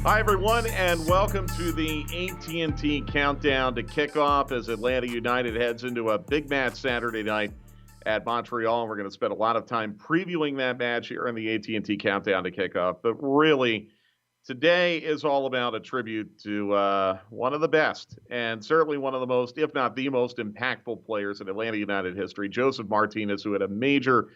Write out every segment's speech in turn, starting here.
Hi, everyone, and welcome to the AT&T Countdown to Kickoff as Atlanta United heads into a big match Saturday night at Montreal. We're going to spend a lot of time previewing that match here on the AT&T Countdown to Kickoff. But really, today is all about a tribute to one of the best and certainly one of the most, if not the most impactful players in Atlanta United history, Josef Martinez, who had a major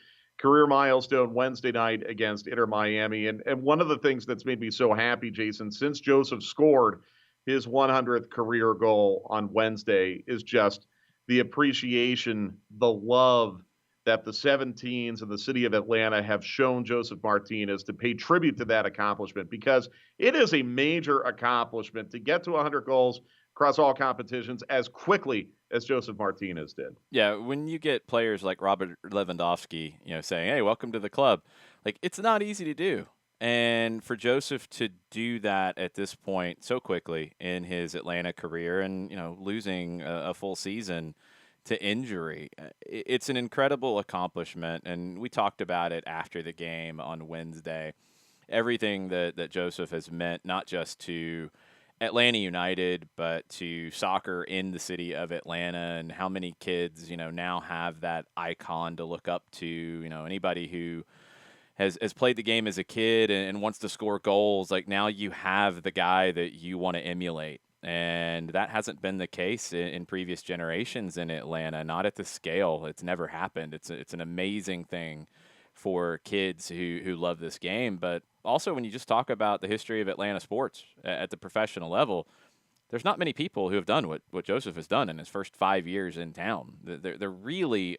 career milestone Wednesday night against Inter Miami. And one of the things that's made me so happy, Jason, since Josef scored his 100th career goal on Wednesday is just the appreciation, the love that the 17s and the city of Atlanta have shown Josef Martinez to pay tribute to that accomplishment, because it is a major accomplishment to get to 100 goals across all competitions as quickly as Josef Martinez did. Yeah, when you get players like Robert Lewandowski, saying, "Hey, welcome to the club," like it's not easy to do. And for Josef to do that at this point so quickly in his Atlanta career, and losing a full season to injury, it's an incredible accomplishment. And we talked about it after the game on Wednesday. Everything that Josef has meant, not just to Atlanta United, but to soccer in the city of Atlanta, and how many kids, now have that icon to look up to. Anybody who has played the game as a kid and wants to score goals, like now you have the guy that you want to emulate. And that hasn't been the case in previous generations in Atlanta, not at the scale. It's never happened. It's an amazing thing for kids who love this game. But also, when you just talk about the history of Atlanta sports at the professional level, there's not many people who have done what Josef has done in his first 5 years in town. They're really,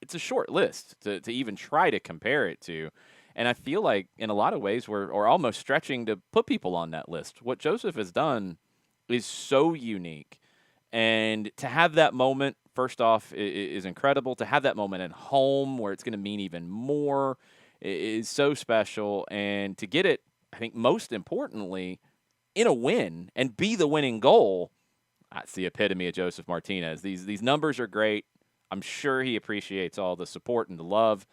it's a short list to even try to compare it to. And I feel like in a lot of ways we're almost stretching to put people on that list. What Josef has done is so unique. And to have that moment, first off, is incredible. To have that moment at home where it's going to mean even more is so special. And to get it, I think most importantly, in a win and be the winning goal, that's the epitome of Josef Martinez. These numbers are great. I'm sure he appreciates all the support and the love.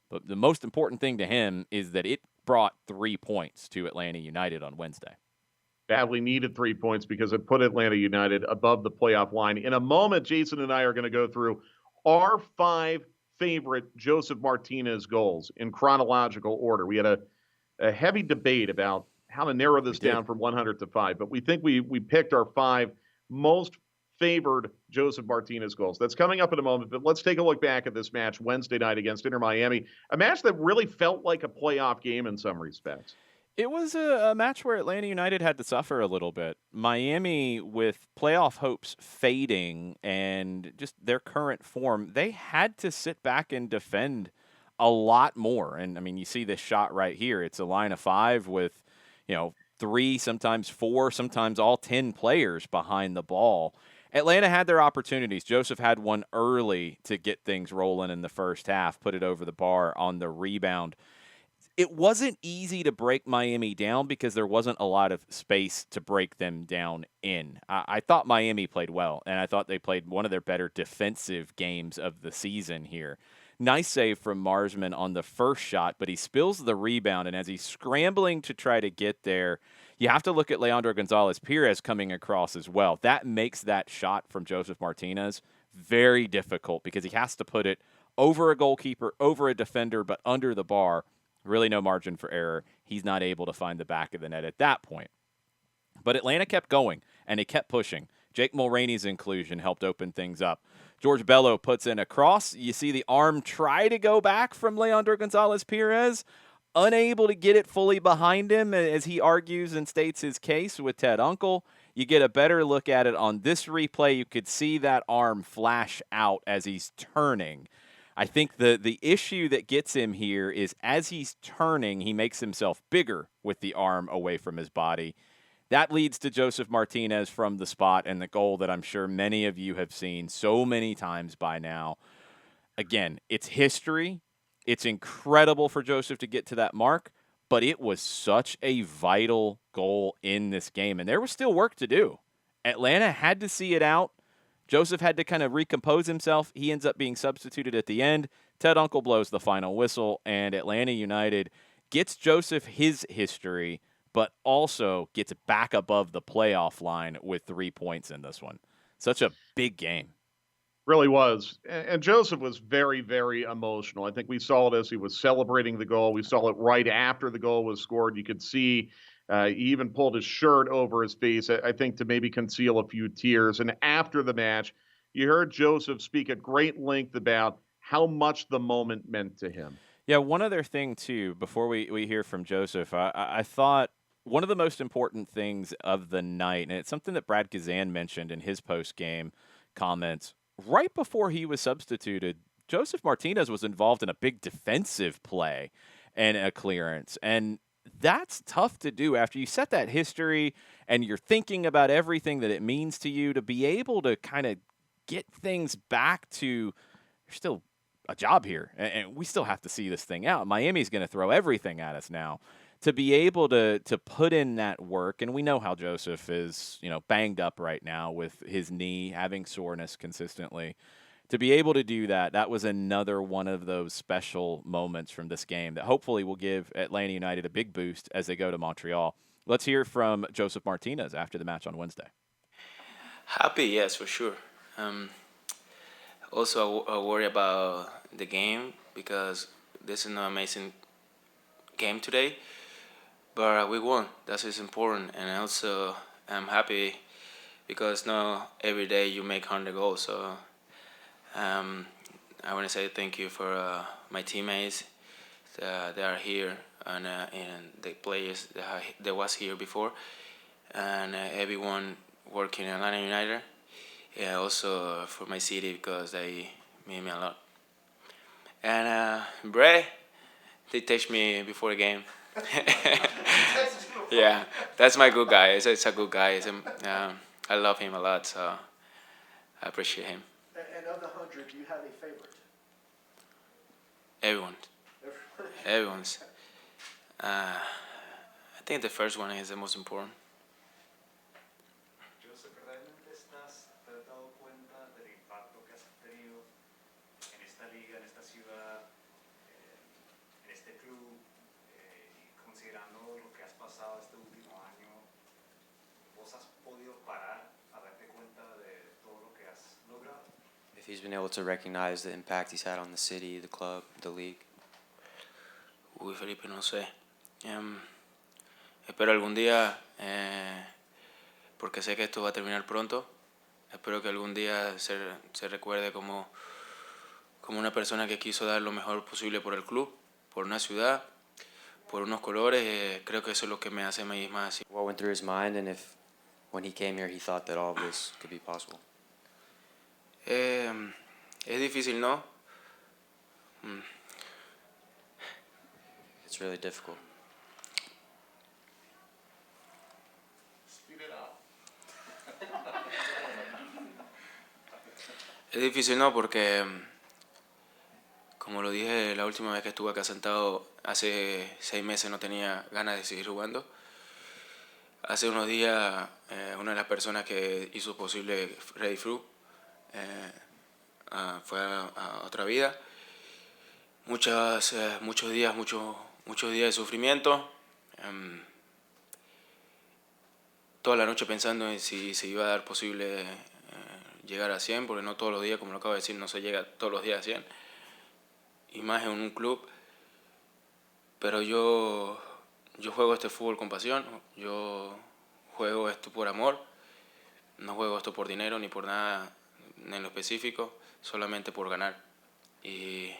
But the most important thing to him is that it brought 3 points to Atlanta United on Wednesday. Badly needed 3 points because it put Atlanta United above the playoff line. In a moment, Jason and I are going to go through our 5 favorite Josef Martinez goals in chronological order. We had a heavy debate about how to narrow this down from 100 to 5, but we think we picked our 5 most favored Josef Martinez goals. That's coming up in a moment, but let's take a look back at this match Wednesday night against Inter Miami, a match that really felt like a playoff game in some respects. It was a match where Atlanta United had to suffer a little bit. Miami, with playoff hopes fading and just their current form, they had to sit back and defend a lot more. And, I mean, you see this shot right here. It's a line of 5 with, 3, sometimes 4, sometimes all 10 players behind the ball. Atlanta had their opportunities. Josef had one early to get things rolling in the first half, put it over the bar on the rebound. It wasn't easy to break Miami down because there wasn't a lot of space to break them down in. I thought Miami played well, and I thought they played one of their better defensive games of the season here. Nice save from Marsman on the first shot, but he spills the rebound, and as he's scrambling to try to get there, you have to look at Leandro Gonzalez-Pirez coming across as well. That makes that shot from Josef Martinez very difficult because he has to put it over a goalkeeper, over a defender, but under the bar. Really no margin for error. He's not able to find the back of the net at that point. But Atlanta kept going, and they kept pushing. Jake Mulroney's inclusion helped open things up. George Bello puts in a cross. You see the arm try to go back from Leandro Gonzalez-Pirez, unable to get it fully behind him as he argues and states his case with Ted Uncle. You get a better look at it on this replay. You could see that arm flash out as he's turning. I think the issue that gets him here is as he's turning, he makes himself bigger with the arm away from his body. That leads to Josef Martinez from the spot and the goal that I'm sure many of you have seen so many times by now. Again, it's history. It's incredible for Josef to get to that mark, but it was such a vital goal in this game, and there was still work to do. Atlanta had to see it out. Josef had to kind of recompose himself. He ends up being substituted at the end. Ted Uncle blows the final whistle, and Atlanta United gets Josef his history, but also gets back above the playoff line with 3 points in this one. Such a big game. Really was. And Joseph was very, very emotional. I think we saw it as he was celebrating the goal. We saw it right after the goal was scored. You could see he even pulled his shirt over his face, I think, to maybe conceal a few tears. And after the match, you heard Joseph speak at great length about how much the moment meant to him. Yeah, one other thing, too, before we hear from Joseph, I thought one of the most important things of the night, and it's something that Brad Kazan mentioned in his post-game comments, right before he was substituted, Joseph Martinez was involved in a big defensive play and a clearance. And that's tough to do after you set that history and you're thinking about everything that it means to you, to be able to kind of get things back to you're still a job here, and we still have to see this thing out. Miami's going to throw everything at us now. To be able to put in that work, and we know how Joseph is, banged up right now with his knee, having soreness consistently. To be able to do that, that was another one of those special moments from this game that hopefully will give Atlanta United a big boost as they go to Montreal. Let's hear from Joseph Martinez after the match on Wednesday. Happy, yes, for sure. Also, I worry about the game because this is an amazing game today, but we won. That is important, and also I'm happy because not every day you make 100 goals. So I want to say thank you for my teammates that are here and the players that was here before, and everyone working in Atlanta United. Yeah, also for my city because they made me a lot. And Bray, they text me before the game. Yeah, that's my good guy. It's a good guy. I love him a lot, so I appreciate him. And of the 100, do you have a favorite? Everyone's. I think the first one is the most important. If he's been able to recognize the impact he's had on the city, the club, the league. Uy, Felipe, no sé. Espero algún día, porque sé que esto va a terminar pronto, espero que algún día se recuerde como una persona que quiso dar lo mejor posible por el club, por una ciudad, por unos colores. Creo que eso es lo que me hace más así. What went through his mind, and if when he came here he thought that all of this could be possible? Es difícil, ¿no? It's really difficult. Es difícil, ¿no? Porque, como lo dije la última vez que estuve acá sentado, hace 6 meses no tenía ganas de seguir jugando. Hace unos días, una de las personas que hizo posible Freddy Fru fue a otra vida. Muchos días de sufrimiento. Toda la noche pensando en si se iba a dar posible llegar a 100, porque no todos los días, como lo acabo de decir, no se llega todos los días a 100. Y más en un club. Pero yo juego este fútbol con pasión. Yo juego esto por amor. No juego esto por dinero ni por nada en lo específico, solamente por ganar. Y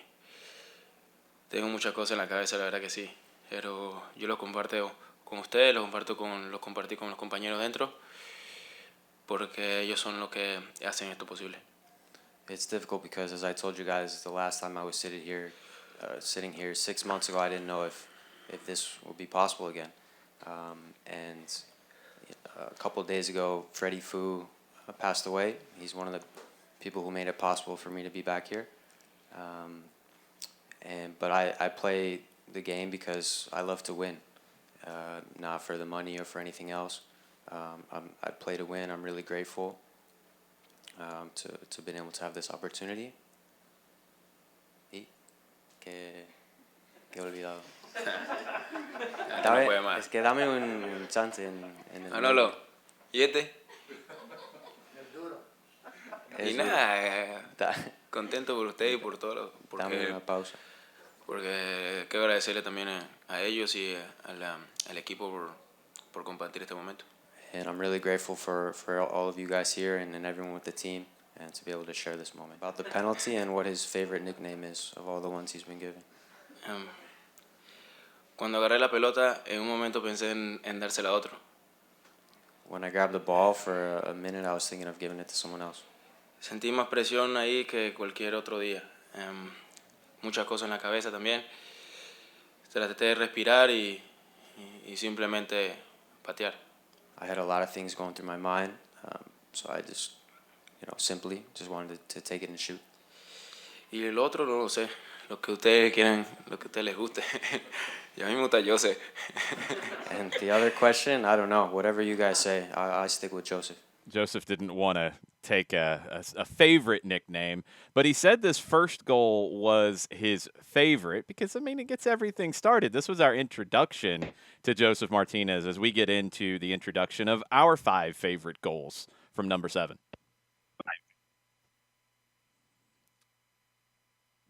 tengo muchas cosas en la cabeza, la verdad que sí. Pero yo lo comparto con ustedes, lo compartí con los compañeros dentro, porque ellos son los que hacen esto posible. It's difficult because, as I told you guys, the last time I was sitting here 6 months ago, I didn't know if this would be possible again. And a couple of days ago, Freddie Fu passed away. He's one of the people who made it possible for me to be back here. But I play the game because I love to win, not for the money or for anything else. I play to win. I'm really grateful to been able to have this opportunity. Y que he olvidado. Este no puede más. Es que dame un chance en el... Manolo, ¿y este? Y Es- nada, da- contento por usted y por todo, Dame una pausa. porque quiero agradecerle también a ellos y al equipo por compartir este momento. And I'm really grateful for all of you guys here and everyone with the team and to be able to share this moment. About the penalty and what his favorite nickname is of all the ones he's been given. Cuando agarré la pelota, en un momento pensé en dársela a otro. When I grabbed the ball for a minute, I was thinking of giving it to someone else. Sentí más presión ahí que cualquier otro día. Muchas cosas en la cabeza también. Traté de respirar y simplemente patear. I had a lot of things going through my mind, so I just, simply just wanted to take it and shoot. Y el otro no lo sé, lo que ustedes quieran, lo que a ustedes les guste. Y a mí me gusta Joseph. And the other question, I don't know. Whatever you guys say, I stick with Joseph. Joseph didn't want to take a favorite nickname, but he said this first goal was his favorite because, it gets everything started. This was our introduction to Joseph Martinez as we get into the introduction of our 5 favorite goals from number 7.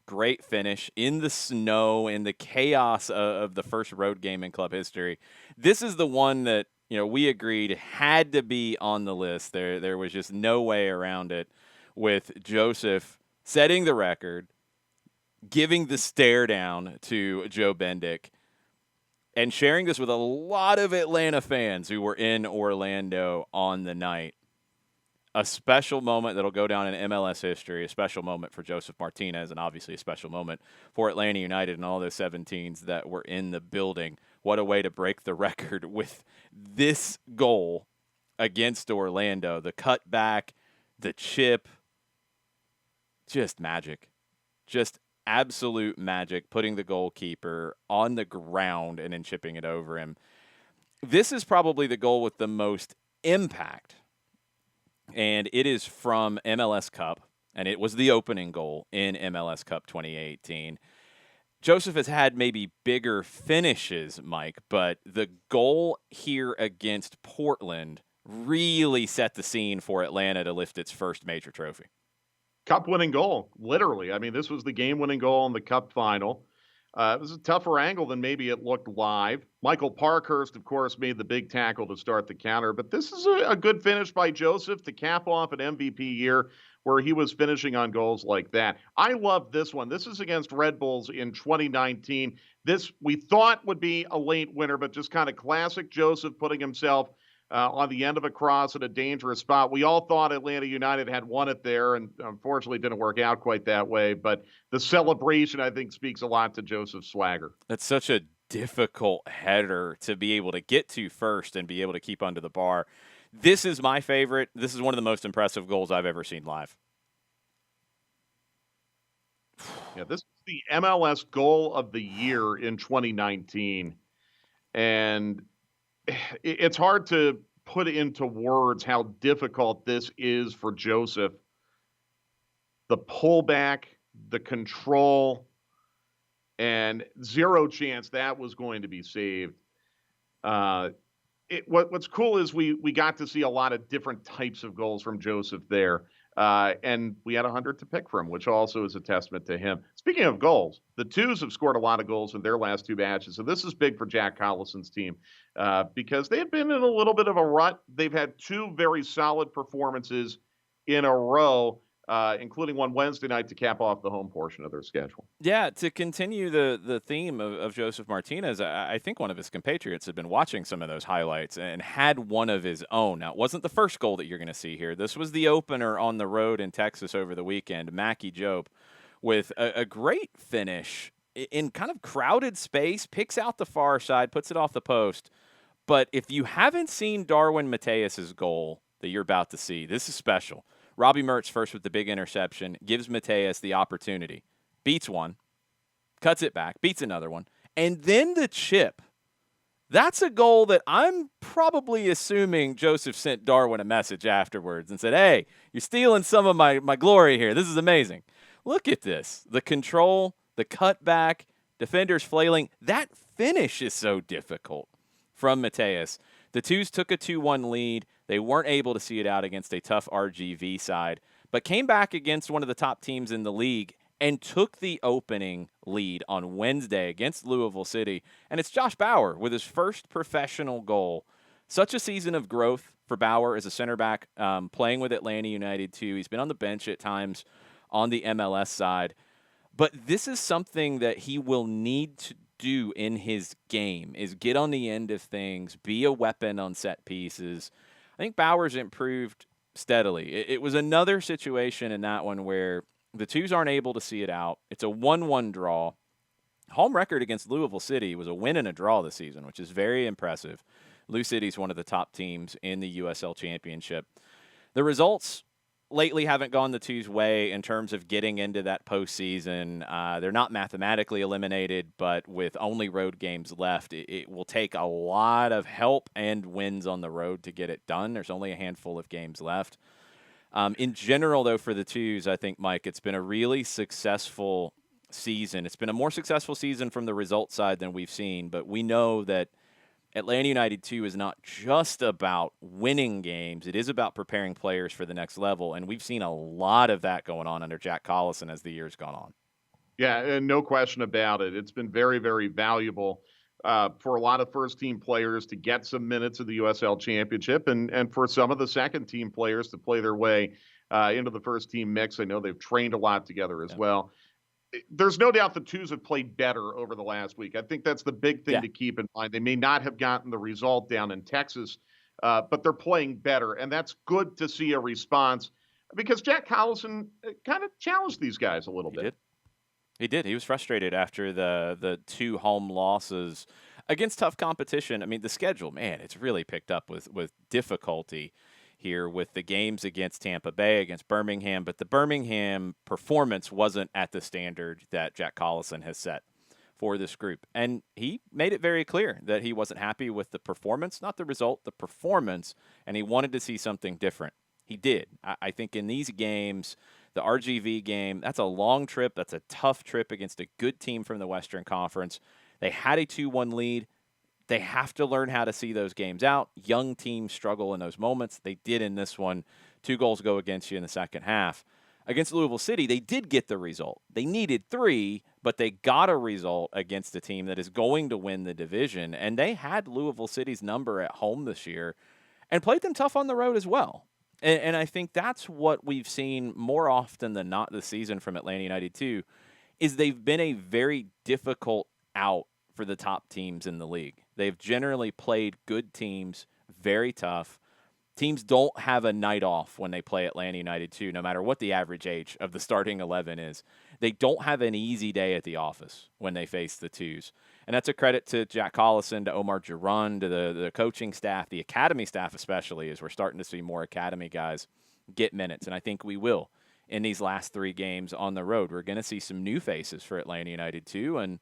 Great finish in the snow, in the chaos of the first road game in club history. This is the one that we agreed had to be on the list. There was just no way around it, with Joseph setting the record, giving the stare down to Joe Bendick, and sharing this with a lot of Atlanta fans who were in Orlando on the night. A special moment that'll go down in MLS history, a special moment for Joseph Martinez, and obviously a special moment for Atlanta United and all those 17s that were in the building. What a way to break the record with this goal against Orlando. The cutback, the chip, just magic. Just absolute magic, putting the goalkeeper on the ground and then chipping it over him. This is probably the goal with the most impact, and it is from MLS Cup, and it was the opening goal in MLS Cup 2018. Joseph has had maybe bigger finishes, Mike, but the goal here against Portland really set the scene for Atlanta to lift its first major trophy. Cup-winning goal, literally. This was the game-winning goal in the Cup final. It was a tougher angle than maybe it looked live. Michael Parkhurst, of course, made the big tackle to start the counter, but this is a good finish by Joseph to cap off an MVP year where he was finishing on goals like that. I love this one. This is against Red Bulls in 2019. This we thought would be a late winner, but just kind of classic Joseph putting himself on the end of a cross at a dangerous spot. We all thought Atlanta United had won it there, and unfortunately didn't work out quite that way. But the celebration, I think, speaks a lot to Joseph's swagger. That's such a difficult header to be able to get to first and be able to keep under the bar. This is my favorite. This is one of the most impressive goals I've ever seen live. Yeah, this is the MLS goal of the year in 2019. And it's hard to put into words how difficult this is for Joseph. The pullback, the control, and zero chance that was going to be saved. What's cool is we got to see a lot of different types of goals from Joseph there. And we had 100 to pick from, which also is a testament to him. Speaking of goals, the Twos have scored a lot of goals in their last 2 matches. So this is big for Jack Collison's team because they had been in a little bit of a rut. They've had 2 very solid performances in a row, including one Wednesday night to cap off the home portion of their schedule. Yeah, to continue the theme of Joseph Martinez, I think one of his compatriots had been watching some of those highlights and had one of his own. Now, it wasn't the first goal that you're going to see here. This was the opener on the road in Texas over the weekend. Mackie Jope with a great finish in kind of crowded space, picks out the far side, puts it off the post. But if you haven't seen Darwin Mateus's goal that you're about to see, this is special. Robbie Mertz first with the big interception, gives Mateus the opportunity. Beats one, cuts it back, beats another one, and then the chip. That's a goal that I'm probably assuming Joseph sent Darwin a message afterwards and said, hey, you're stealing some of my glory here. This is amazing. Look at this. The control, the cutback, Defenders flailing. That finish is so difficult from Mateus. The Twos took a 2-1 lead. They weren't able to see it out against a tough RGV side, but came back against one of the top teams in the league and took the opening lead on Wednesday against Louisville City. And it's Josh Bauer with his first professional goal. Such a season of growth for Bauer as a center back, playing with Atlanta United too. He's been on the bench at times on the MLS side. But this is something that he will need to do in his game, is get on the end of things, be a weapon on set pieces. I think Bauer's improved steadily. It was another situation in that one where the Twos aren't able to see it out. It's a 1-1 draw. Home record against Louisville City was a win and a draw this season, which is very impressive. Lou City's one of the top teams in the USL Championship. The results lately haven't gone the Twos' way in terms of getting into that postseason. They're not mathematically eliminated, but with only road games left, it will take a lot of help and wins on the road to get it done. There's only a handful of games left. In general, though, for the Twos, I think, Mike, it's been a really successful season. It's been a more successful season from the result side than we've seen, but we know that Atlanta United 2 is not just about winning games. It is about preparing players for the next level, and we've seen a lot of that going on under Jack Collison as the year's gone on. Yeah, and no question about it. It's been very, very valuable for a lot of first-team players to get some minutes of the USL Championship, and for some of the second-team players to play their way into the first-team mix. I know they've trained a lot together as well. There's no doubt the Twos have played better over the last week. I think that's the big thing to keep in mind. They may not have gotten the result down in Texas, but they're playing better, and that's good to see a response because Jack Collison kind of challenged these guys a little bit. He did. He was frustrated after the 2 home losses against tough competition. I mean, the schedule, man, it's really picked up with difficulty here with the games against Tampa Bay, against Birmingham, but the Birmingham performance wasn't at the standard that Jack Collison has set for this group. And he made it very clear that he wasn't happy with the performance, not the result, the performance, and he wanted to see something different. He did. I think in these games, the RGV game, that's a long trip. That's a tough trip against a good team from the Western Conference. They had a 2-1 lead. They have to learn how to see those games out. Young teams struggle in those moments. They did in this one. 2 goals go against you in the second half. Against Louisville City, they did get the result. They needed 3, but they got a result against a team that is going to win the division. And they had Louisville City's number at home this year and played them tough on the road as well. And I think that's what we've seen more often than not this season from Atlanta United too, is they've been a very difficult out for the top teams in the league. They've generally played good teams, very tough. Teams don't have a night off when they play Atlanta United 2, no matter what the average age of the starting 11 is. They don't have an easy day at the office when they face the Twos. And that's a credit to Jack Collison, to Omar Giron, to the coaching staff, the academy staff especially, as we're starting to see more academy guys get minutes. And I think we will in these last 3 games on the road. We're going to see some new faces for Atlanta United 2, and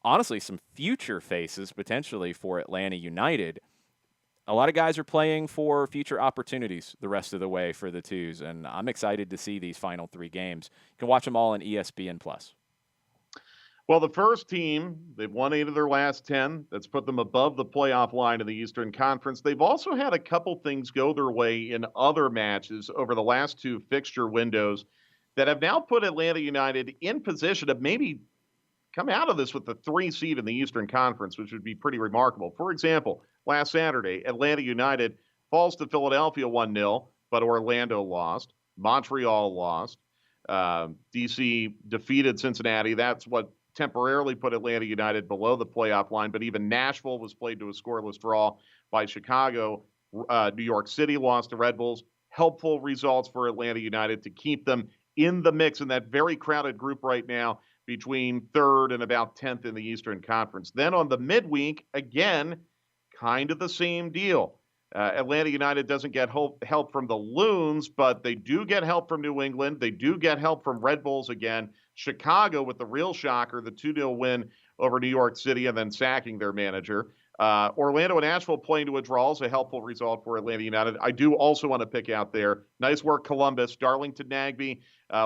honestly, some future faces potentially for Atlanta United. A lot of guys are playing for future opportunities the rest of the way for the Twos, and I'm excited to see these final 3 games. You can watch them all on ESPN+. Well, the first team, they've won 8 of their last 10. That's put them above the playoff line in the Eastern Conference. They've also had a couple things go their way in other matches over the last 2 fixture windows that have now put Atlanta United in position of maybe come out of this with the 3 seed in the Eastern Conference, which would be pretty remarkable. For example, last Saturday, Atlanta United falls to Philadelphia 1-0, but Orlando lost. Montreal lost. DC defeated Cincinnati. That's what temporarily put Atlanta United below the playoff line, but even Nashville was played to a scoreless draw by Chicago. New York City lost to Red Bulls. Helpful results for Atlanta United to keep them in the mix in that very crowded group right now between 3rd and about 10th in the Eastern Conference. Then on the midweek, again, kind of the same deal. Atlanta United doesn't get help from the Loons, but they do get help from New England. They do get help from Red Bulls again. Chicago with the real shocker, the 2-0 win over New York City and then sacking their manager. Orlando and Nashville playing to a draw is a helpful result for Atlanta United. I do also want to pick out there. Nice work, Columbus. Darlington Nagbe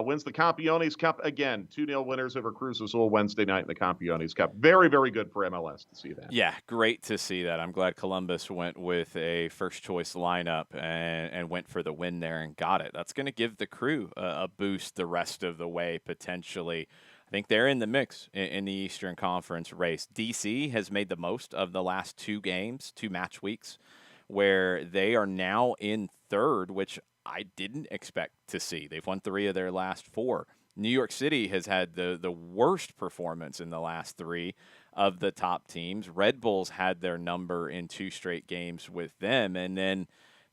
wins the Campiones Cup again. 2-0 winners over Cruz Azul Wednesday night in the Campiones Cup. Very, very good for MLS to see that. Yeah, great to see that. I'm glad Columbus went with a first-choice lineup and went for the win there and got it. That's going to give the Crew a boost the rest of the way, potentially. I think they're in the mix in the Eastern Conference race. DC has made the most of the last 2 games, 2 match weeks, where they are now in third, which I didn't expect to see. They've won 3 of their last 4. New York City has had the worst performance in the last 3 of the top teams. Red Bulls had their number in 2 straight games with them. And then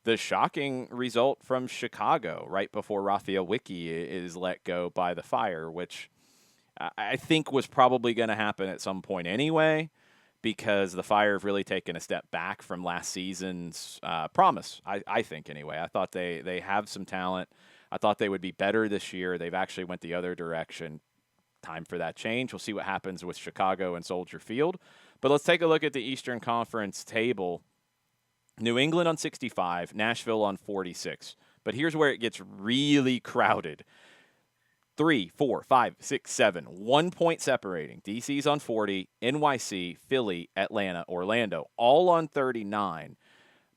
the shocking result from Chicago right before Raphael Wicke is let go by the Fire, which I think was probably going to happen at some point anyway, because the Fire have really taken a step back from last season's promise, I think anyway. I thought they have some talent. I thought they would be better this year. They've actually went the other direction. Time for that change. We'll see what happens with Chicago and Soldier Field. But let's take a look at the Eastern Conference table. New England on 65, Nashville on 46. But here's where it gets really crowded. 3, 4, 5, 6, 7. 1 point separating. DC's on 40, NYC, Philly, Atlanta, Orlando, all on 39.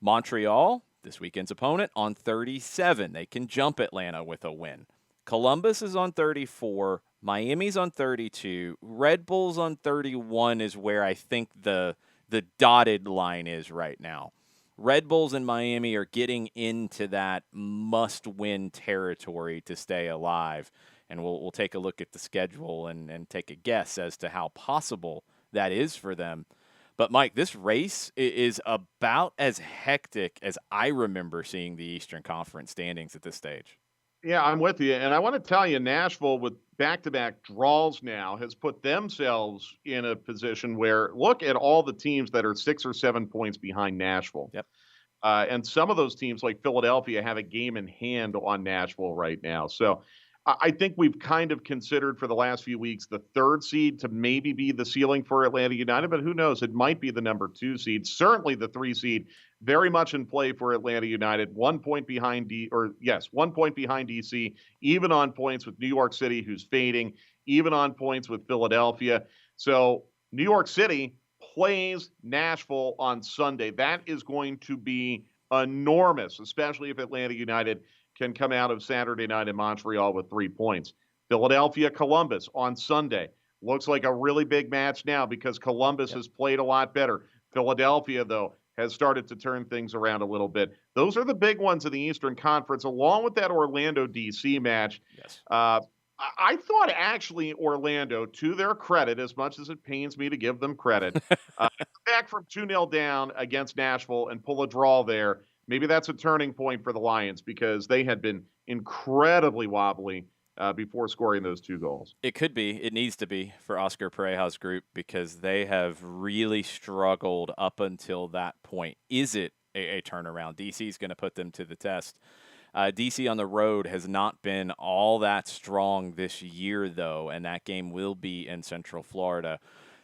Montreal, this weekend's opponent, on 37. They can jump Atlanta with a win. Columbus is on 34. Miami's on 32. Red Bulls on 31 is where I think the dotted line is right now. Red Bulls and Miami are getting into that must-win territory to stay alive. And we'll take a look at the schedule and take a guess as to how possible that is for them. But, Mike, this race is about as hectic as I remember seeing the Eastern Conference standings at this stage. Yeah, I'm with you. And I want to tell you, Nashville, with back-to-back draws now, has put themselves in a position where, look at all the teams that are 6 or 7 points behind Nashville. Yep. And some of those teams, like Philadelphia, have a game in hand on Nashville right now. So I think we've kind of considered for the last few weeks the 3rd seed to maybe be the ceiling for Atlanta United, but who knows? It might be the number 2 seed. Certainly the 3 seed, very much in play for Atlanta United. 1 point behind 1 point behind DC, even on points with New York City, who's fading, even on points with Philadelphia. So New York City plays Nashville on Sunday. That is going to be enormous, especially if Atlanta United can come out of Saturday night in Montreal with 3 points. Philadelphia, Columbus on Sunday. Looks like a really big match now because Columbus has played a lot better. Philadelphia, though, has started to turn things around a little bit. Those are the big ones in the Eastern Conference, along with that Orlando-DC match. Yes. I thought actually Orlando, to their credit, as much as it pains me to give them credit, back from 2-0 down against Nashville and pull a draw there. Maybe that's a turning point for the Lions because they had been incredibly wobbly before scoring those 2 goals. It could be. It needs to be for Oscar Pereja's group because they have really struggled up until that point. Is it a turnaround? DC is going to put them to the test. DC on the road has not been all that strong this year, though, and that game will be in Central Florida.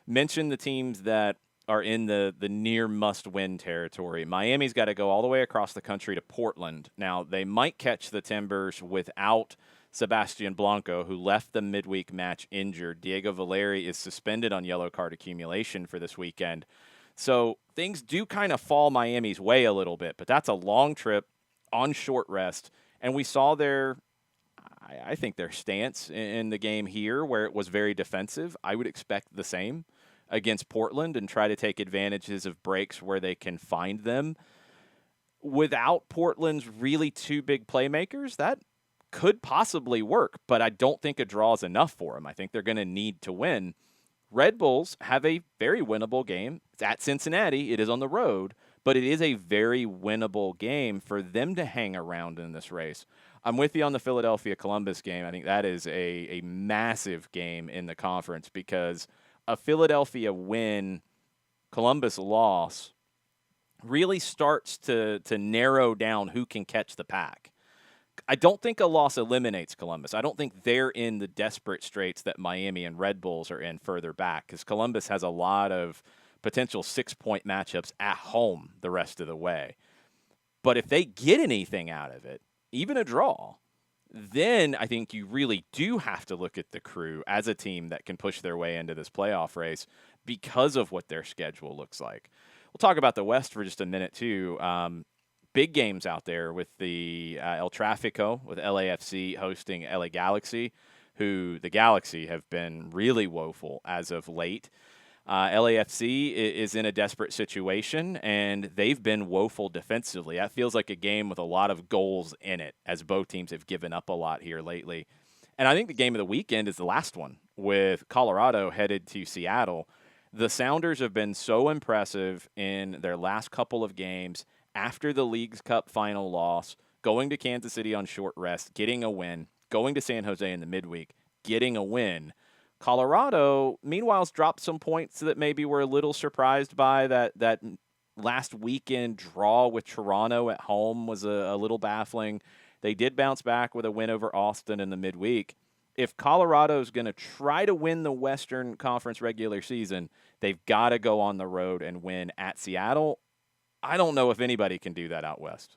Mention the teams that are in the near must-win territory. Miami's got to go all the way across the country to Portland. Now, they might catch the Timbers without Sebastian Blanco, who left the midweek match injured. Diego Valeri is suspended on yellow card accumulation for this weekend. So things do kind of fall Miami's way a little bit, but that's a long trip on short rest. And we saw I think their stance in the game here where it was very defensive. I would expect the same against Portland and try to take advantages of breaks where they can find them. Without Portland's really 2 big playmakers, that could possibly work, but I don't think a draw is enough for them. I think they're going to need to win. Red Bulls have a very winnable game. It's at Cincinnati. It is on the road, but it is a very winnable game for them to hang around in this race. I'm with you on the Philadelphia-Columbus game. I think that is a massive game in the conference because a Philadelphia win, Columbus loss, really starts to narrow down who can catch the pack. I don't think a loss eliminates Columbus. I don't think they're in the desperate straits that Miami and Red Bulls are in further back because Columbus has a lot of potential 6-point matchups at home the rest of the way. But if they get anything out of it, even a draw, then I think you really do have to look at the Crew as a team that can push their way into this playoff race because of what their schedule looks like. We'll talk about the West for just a minute, too. Big games out there with the El Tráfico, with LAFC hosting LA Galaxy, who the Galaxy have been really woeful as of late. LAFC is in a desperate situation, and they've been woeful defensively. That feels like a game with a lot of goals in it, as both teams have given up a lot here lately. And I think the game of the weekend is the last one, with Colorado headed to Seattle. The Sounders have been so impressive in their last couple of games after the League's Cup final loss, going to Kansas City on short rest, getting a win, going to San Jose in the midweek, getting a win. Colorado, meanwhile, has dropped some points that maybe we're a little surprised by. That last weekend draw with Toronto at home was a little baffling. They did bounce back with a win over Austin in the midweek. If Colorado's going to try to win the Western Conference regular season, they've got to go on the road and win at Seattle. I don't know if anybody can do that out west.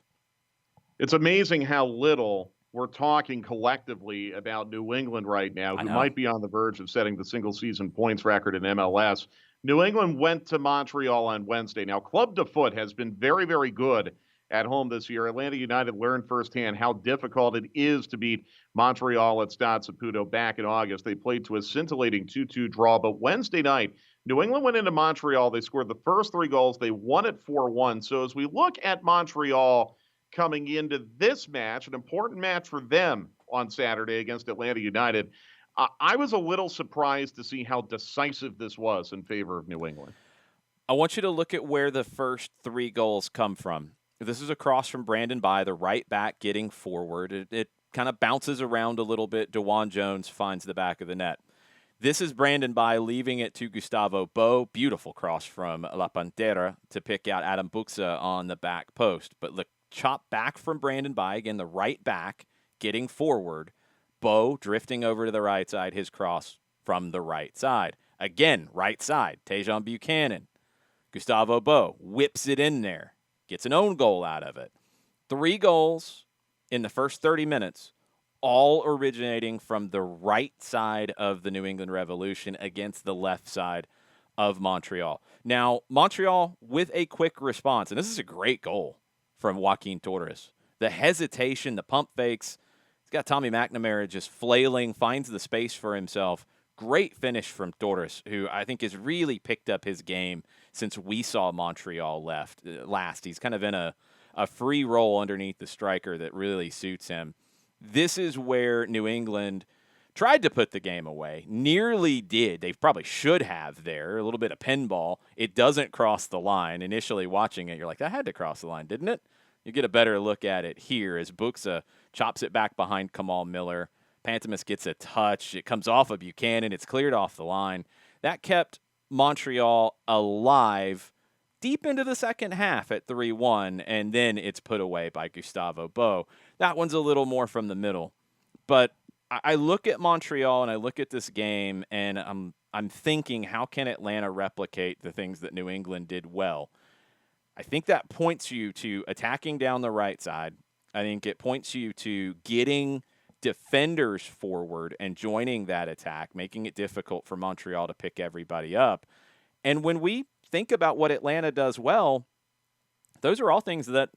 It's amazing how little we're talking collectively about New England right now, who might be on the verge of setting the single-season points record in MLS. New England went to Montreal on Wednesday. Now, Club de Foot has been very, very good at home this year. Atlanta United learned firsthand how difficult it is to beat Montreal at Stade Saputo back in August. They played to a scintillating 2-2 draw, but Wednesday night, New England went into Montreal. They scored the first 3 goals. They won it 4-1. So as we look at Montreal coming into this match, an important match for them on Saturday against Atlanta United, I was a little surprised to see how decisive this was in favor of New England. I want you to look at where the first 3 goals come from. This is a cross from Brandon By, the right back getting forward. It kind of bounces around a little bit. DeJuan Jones finds the back of the net. This is Brandon By leaving it to Gustavo Bo. Beautiful cross from La Pantera to pick out Adam Buxa on the back post. But look, chop back from Brandon By, again, the right back getting forward. Bo drifting over to the right side, his cross from the right side. Again, right side, Tejan Buchanan. Gustavo Bo whips it in there, gets an own goal out of it. 3 goals in the first 30 minutes, all originating from the right side of the New England Revolution against the left side of Montreal. Now, Montreal with a quick response, and this is a great goal from Joaquin Torres. The hesitation, the pump fakes. He's got Tommy McNamara just flailing, finds the space for himself. Great finish from Torres, who I think has really picked up his game since we saw Montreal last. He's kind of in a free role underneath the striker that really suits him. This is where New England tried to put the game away. Nearly did. They probably should have there. A little bit of pinball. It doesn't cross the line. Initially watching it, you're like, that had to cross the line, didn't it? You get a better look at it here as Buxa chops it back behind Kamal Miller. Pantemis gets a touch. It comes off of Buchanan. It's cleared off the line. That kept Montreal alive deep into the second half at 3-1, and then it's put away by Gustavo Bo. That one's a little more from the middle. But I look at Montreal and I look at this game, and I'm thinking, how can Atlanta replicate the things that New England did well? I think that points you to attacking down the right side. I think it points you to getting defenders forward and joining that attack, making it difficult for Montreal to pick everybody up. And when we think about what Atlanta does well, those are all things that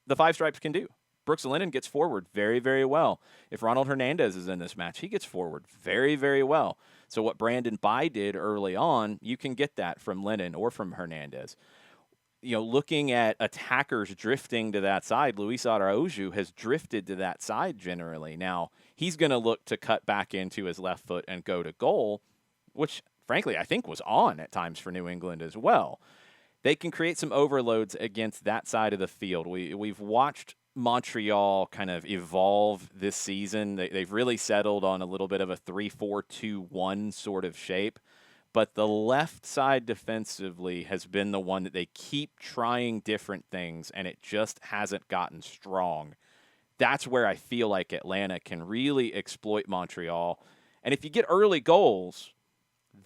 the Five Stripes can do. Brooks Lennon gets forward very, very well. If Ronald Hernandez is in this match, he gets forward very, very well. So what Brandon By did early on, you can get that from Lennon or from Hernandez. You know, looking at attackers drifting to that side, Luis Araujo has drifted to that side generally. Now, he's going to look to cut back into his left foot and go to goal, which, frankly, I think was on at times for New England as well. They can create some overloads against that side of the field. We've watched Montreal kind of evolve this season. They've really settled on a little bit of a 3-4-2-1 sort of shape. But the left side defensively has been the one that they keep trying different things, and it just hasn't gotten strong. That's where I feel like Atlanta can really exploit Montreal. And if you get early goals,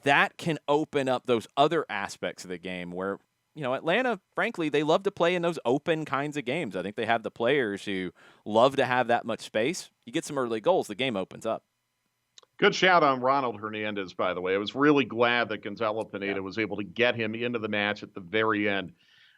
that can open up those other aspects of the game where, Atlanta, frankly, they love to play in those open kinds of games. I think they have the players who love to have that much space. You get some early goals, the game opens up. Good shout on Ronald Hernandez, by the way. I was really glad that Gonzalo Pineda was able to get him into the match at the very end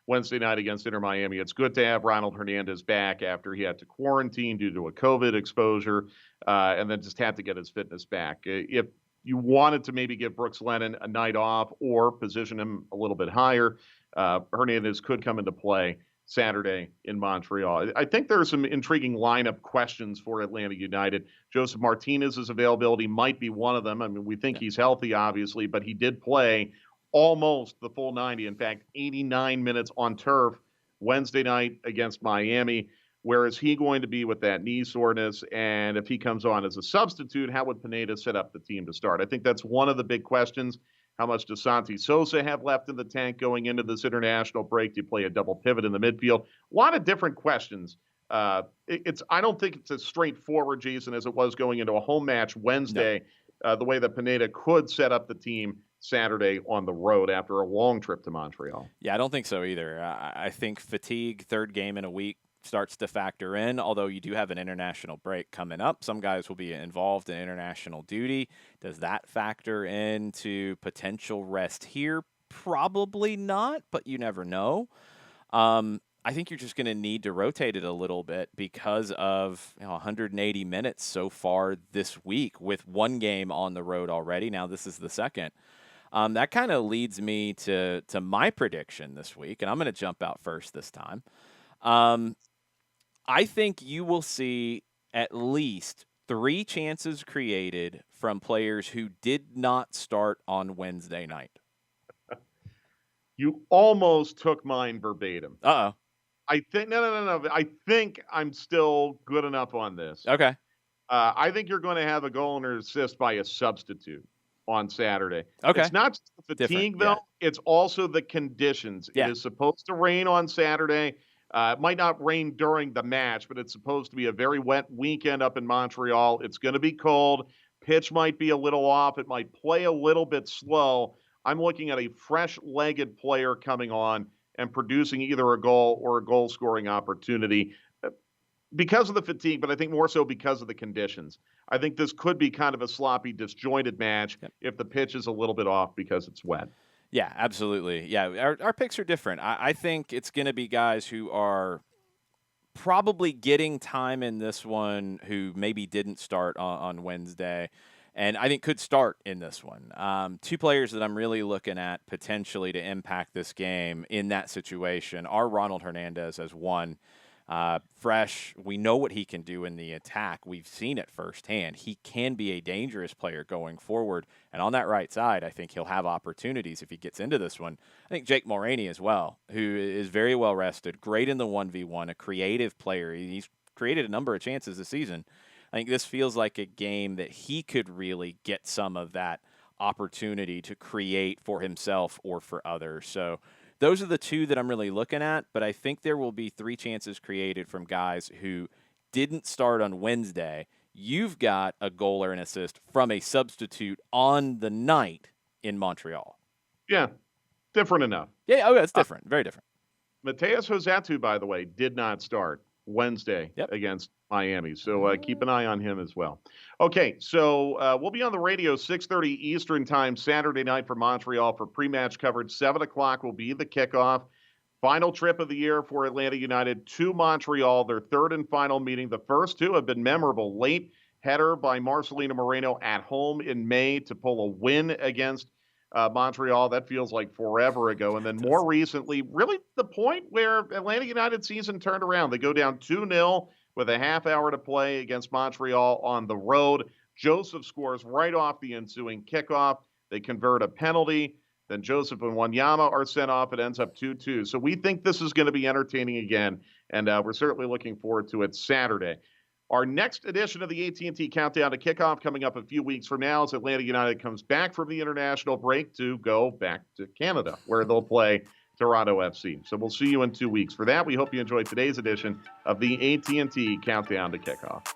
Wednesday night against Inter Miami. It's good to have Ronald Hernandez back after he had to quarantine due to a COVID exposure and then just had to get his fitness back. If you wanted to maybe give Brooks Lennon a night off or position him a little bit higher, Hernandez could come into play Saturday in Montreal. I think there are some intriguing lineup questions for Atlanta United. Joseph Martinez's availability might be one of them. I mean, we think he's healthy, obviously, but he did play almost the full 90. In fact, 89 minutes on turf Wednesday night against Miami. Where is he going to be with that knee soreness? And if he comes on as a substitute, how would Pineda set up the team to start? I think that's one of the big questions. How much does Santi Sosa have left in the tank going into this international break? Do you play a double pivot in the midfield? A lot of different questions. I don't think it's as straightforward, Jason, as it was going into a home match Wednesday, the way that Pineda could set up the team Saturday on the road after a long trip to Montreal. Yeah, I don't think so either. I think fatigue, third game in a week, starts to factor in, although you do have an international break coming up. Some guys will be involved in international duty. Does that factor into potential rest here? Probably not, but you never know. I think you're just going to need to rotate it a little bit because of 180 minutes so far this week with one game on the road already. Now this is the second. That kind of leads me to my prediction this week, and I'm going to jump out first this time. I think you will see at least 3 chances created from players who did not start on Wednesday night. You almost took mine verbatim. Uh-oh. I think no. I think I'm still good enough on this. Okay. I think you're going to have a goal and an assist by a substitute on Saturday. Okay. It's not just the fatigue, though. Yeah. It's also the conditions. Yeah. It is supposed to rain on Saturday. It might not rain during the match, but it's supposed to be a very wet weekend up in Montreal. It's going to be cold. Pitch might be a little off. It might play a little bit slow. I'm looking at a fresh-legged player coming on and producing either a goal or a goal-scoring opportunity because of the fatigue, but I think more so because of the conditions. I think this could be kind of a sloppy, disjointed match if the pitch is a little bit off because it's wet. Yeah, absolutely. Yeah, our picks are different. I think it's going to be guys who are probably getting time in this one who maybe didn't start on Wednesday, and I think could start in this one. 2 players that I'm really looking at potentially to impact this game in that situation are Ronald Hernandez as one. Fresh, we know what he can do in the attack. We've seen it firsthand. He can be a dangerous player going forward. And on that right side, I think he'll have opportunities if he gets into this one. I think Jake Mulroney as well, who is very well rested, great in the 1v1, a creative player. He's created a number of chances this season. I think this feels like a game that he could really get some of that opportunity to create for himself or for others. So those are the 2 that I'm really looking at, but I think there will be 3 chances created from guys who didn't start on Wednesday. You've got a goal or an assist from a substitute on the night in Montreal. Yeah, different enough. Yeah, it's different. Very different. Mateus Rossetto, by the way, did not start Wednesday against Miami. So keep an eye on him as well. Okay, so we'll be on the radio 6:30 Eastern time Saturday night for Montreal for pre-match coverage. 7 o'clock will be the kickoff. Final trip of the year for Atlanta United to Montreal, their third and final meeting. The first 2 have been memorable. Late header by Marcelino Moreno at home in May to pull a win against Montreal. That feels like forever ago. And then more recently, really the point where Atlanta United season turned around. They go down 2-0 with a half hour to play against Montreal on the road. Joseph scores right off the ensuing kickoff. They convert a penalty. Then Joseph and Wanyama are sent off. It ends up 2-2. So we think this is going to be entertaining again, and we're certainly looking forward to it Saturday. Our next edition of the AT&T Countdown to Kickoff coming up a few weeks from now as Atlanta United comes back from the international break to go back to Canada, where they'll play Toronto FC. So we'll see you in 2 weeks. For that, we hope you enjoyed today's edition of the AT&T Countdown to Kickoff.